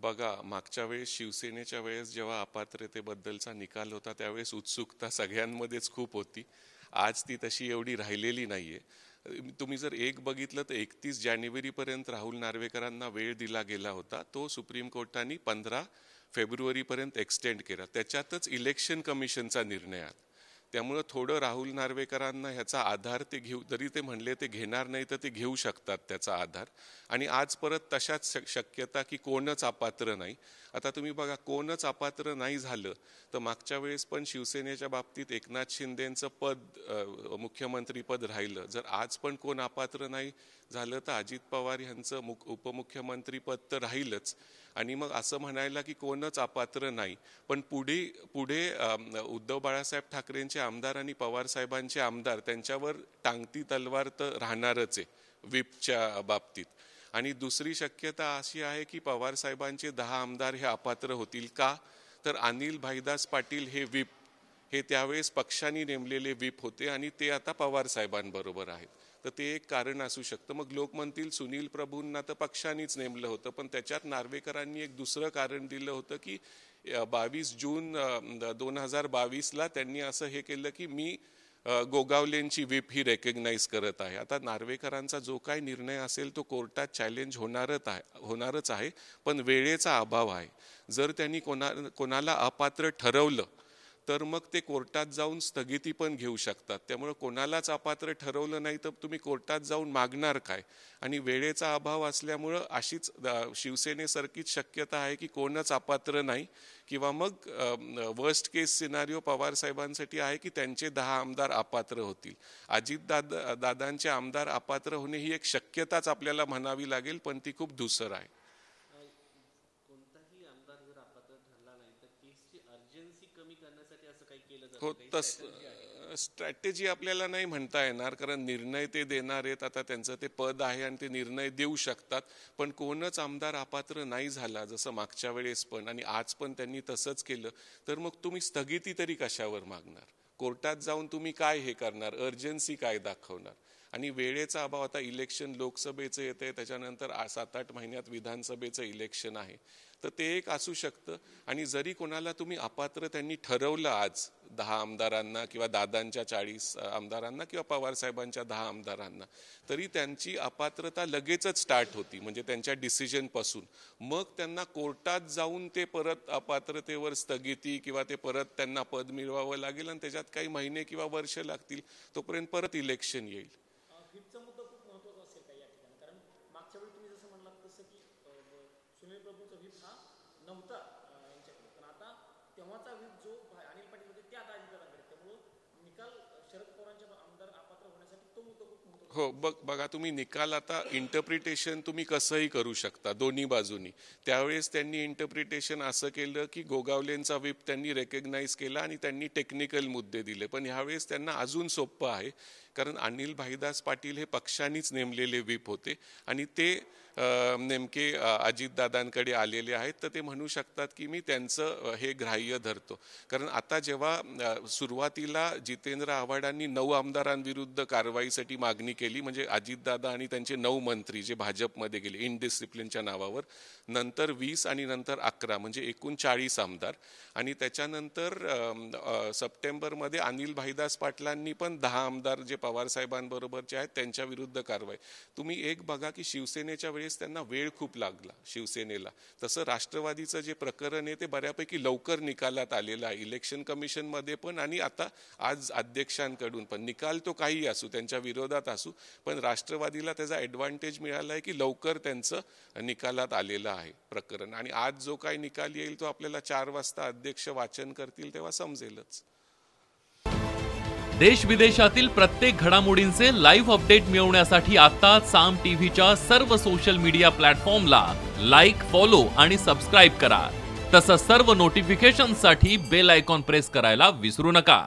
बघा, मागच्या वेळेस शिवसेनेच्या वेळेस जेव्हा अपात्रतेबद्दलचा निकाल होता त्यावेळेस उत्सुकता सगळ्यांमध्येच खूप होती. आज ती तशी एवढी राहिलेली नाहीये. तुम्ही जर एक बघितलं तर 31 जानेवारीपर्यंत राहुल नार्वेकरांना वेळ दिला गेला होता. तो सुप्रीम कोर्टाने 15 फेब्रुवारीपर्यंत एक्सटेंड केला. त्याच्यातच इलेक्शन कमिशनचा निर्णय आला. त्यामुळे थोडं राहुल नार्वेकरांना ह्याचा आधार ते घेऊ, जरी ते म्हणले ते घेणार नाही तर ते घेऊ शकतात त्याचा आधार. आणि आज परत तशाच शक्यता की कोणच अपात्र नाही. आता तुम्ही बघा, कोणच अपात्र नाही झालं तर मागच्या वेळेस पण शिवसेनेच्या बाबतीत एकनाथ शिंदेंचं पद मुख्यमंत्री पद राहिलं. जर आज पण कोण अपात्र नाही झालं तर अजित पवार यांचं उपमुख्यमंत्री पद तर राहीलच. आणि मग असं म्हणायला की कोणच अपात्र नाही, पण पुढे उद्धव बाळासाहेब ठाकरेंचे आमदार आणि पवार साहेबांचे आमदार त्यांच्यावर टांगती तलवार तर राहणारच आहे व्हिपच्या बाबतीत. आणि दुसरी शक्यता अशी आहे की पवार साहेबांचे 10 आमदार हे अपात्र होतील का, तर अनिल भाईदास पाटील हे व्हिप हे त्यावेळेस पक्षाने नेमलेले व्हिप होते आणि ते आता पवार साहेबांबरोबर आहेत. तर ते एक कारण असू शकतं. मग लोक म्हणतील सुनील प्रभूंना तर पक्षानेच नेमलं होतं, पण त्याच्यात नार्वेकरांनी एक दुसरं कारण दिलं होतं की 22 जून 2022ला त्यांनी असं हे केलं की मी गोगावलेंची व्हिप ही रेकग्नाइज करत आहे. आता नार्वेकरांचा जो काही निर्णय असेल तो कोर्टात चॅलेंज होणारच आहे, पण वेळेचा अभाव आहे. जर त्यांनी कोणाला अपात्र ठरवलं तर मग ते कोर्टात जाऊन स्थगिती पण घेऊ शकतात. त्यामुळे कोणालाच अपात्र ठरवलं नाही तर तुम्ही कोर्टात जाऊन मागणार काय. आणि वेळेचा अभाव असल्यामुळं अशीच शिवसेनेसारखीच शक्यता आहे की कोणच अपात्र नाही, किंवा मग वर्स्ट केस सिनारिओ पवार साहेबांसाठी आहे की त्यांचे 10 आमदार अपात्र होतील. दादांचे आमदार अपात्र होणे ही एक शक्यताच आपल्याला म्हणावी लागेल, पण ती खूप धूसर आहे. हो, स्ट्रॅटेजी आपल्याला नाही म्हणता येणार, कारण निर्णय ते देणार आहेत. आता त्यांचं ते पद आहे आणि ते निर्णय देऊ शकतात. पण कोणच आमदार अपात्र नाही झाला जसं मागच्या वेळेस पण आणि आज पण त्यांनी तसंच केलं, तर मग तुम्ही स्थगिती तरी कशावर मागणार. कोर्टात जाऊन तुम्ही काय हे करणार, अर्जन्सी काय दाखवणार. आणि वेळेचा अभाव, आता इलेक्शन लोकसभेचं येते, त्याच्यानंतर 7-8 महिन्यात विधानसभेचं इलेक्शन आहे, तर ते एक असू शकतं. आणि जरी कोणाला तुम्ही अपात्र त्यांनी ठरवलं आज 10 आमदारांना किंवा दादांच्या 40 आमदारांना किंवा पवार साहेबांच्या 10 आमदारांना, तरी त्यांची अपात्रता लगेचच स्टार्ट होती, म्हणजे त्यांच्या डिसिजन पासून. मग त्यांना कोर्टात जाऊन ते परत अपात्रतेवर स्थगिती किंवा ते परत त्यांना पद मिळवावं लागेल आणि त्याच्यात काही महिने किंवा वर्ष लागतील. तोपर्यंत परत इलेक्शन येईल. व्हिपचा मुद्दा खूप महत्त्वाचा असेल का या ठिकाणी, कारण मागच्या वेळी तुम्ही जसं म्हणलात तसं की सुनील प्रभूंचा व्हिप हा नव्हता यांच्याकडे, पण आता तेव्हाचा व्हिप जो अनिल पाटील होते ते आता अजितदादांकडे, त्यामुळं निकाल शरद पवारांच्या आमदार अपात्र होण्यासाठी तो मुद्दा खूप महत्त्वाचा. हो, बघा तुम्ही निकाल आता इंटरप्रिटेशन तुम्ही कसंही करू शकता दोन्ही बाजूनी. त्यावेळेस त्यांनी इंटरप्रिटेशन असं केलं की गोगावलेंचा व्हिप त्यांनी रेकग्नाइज केला आणि त्यांनी टेक्निकल मुद्दे दिले. पण ह्यावेळेस त्यांना अजून सोपं आहे, कारण अनिल भाईदास पाटील हे पक्षानेच नेमलेले व्हिप होते आणि ते नेमके अजितदादांकडे आलेले आहेत. तर ते म्हणू शकतात की मी त्यांचं हे ग्राह्य धरतो. कारण आता जेव्हा सुरुवातीला जितेंद्र आव्हाडांनी 9 आमदारांविरुद्ध कारवाईसाठी मागणी केली, म्हणजे अजितदादा आणि त्यांचे 9 मंत्री जे भाजपमध्ये गेले इनडिसिप्लिनच्या नावावर, नंतर 20 आणि नंतर 11 म्हणजे एकूण 40 आमदार. आणि त्याच्यानंतर सप्टेंबरमध्ये अनिल भाईदास पाटलांनी पण 10 आमदार जे पवार साहेबांबरोबरचे आहेत त्यांच्या विरुद्ध कारवाई. तुम्ही एक बघा की शिवसेनेच्या वेळेस त्यांना वेळ खूप लागला शिवसेनेला. तसं राष्ट्रवादीचं जे प्रकरण आहे ते बऱ्यापैकी लवकर निकालात आलेलं आहे, इलेक्शन कमिशनमध्ये पण आणि आता आज अध्यक्षांकडून पण. निकाल तो काही असू, त्यांच्या विरोधात असू, पण राष्ट्रवादीला त्याचा ॲडव्हान्टेज मिळाला आहे की लवकर त्यांचं निकालात आलेलं आहे प्रकरण. आणि आज जो काही निकाल येईल तो आपल्याला 4 वाजता अध्यक्ष वाचन करतील तेव्हा समजेलच. देश विदेशातील प्रत्येक घडामोडींचे लाईव्ह अपडेट मिळवण्यासाठी आता साम टीव्हीच्या सर्व सोशल मीडिया प्लॅटफॉर्मला लाईक, फॉलो आणि सबस्क्राईब करा. तसंच सर्व नोटिफिकेशनसाठी बेल आयकॉन प्रेस करायला विसरू नका.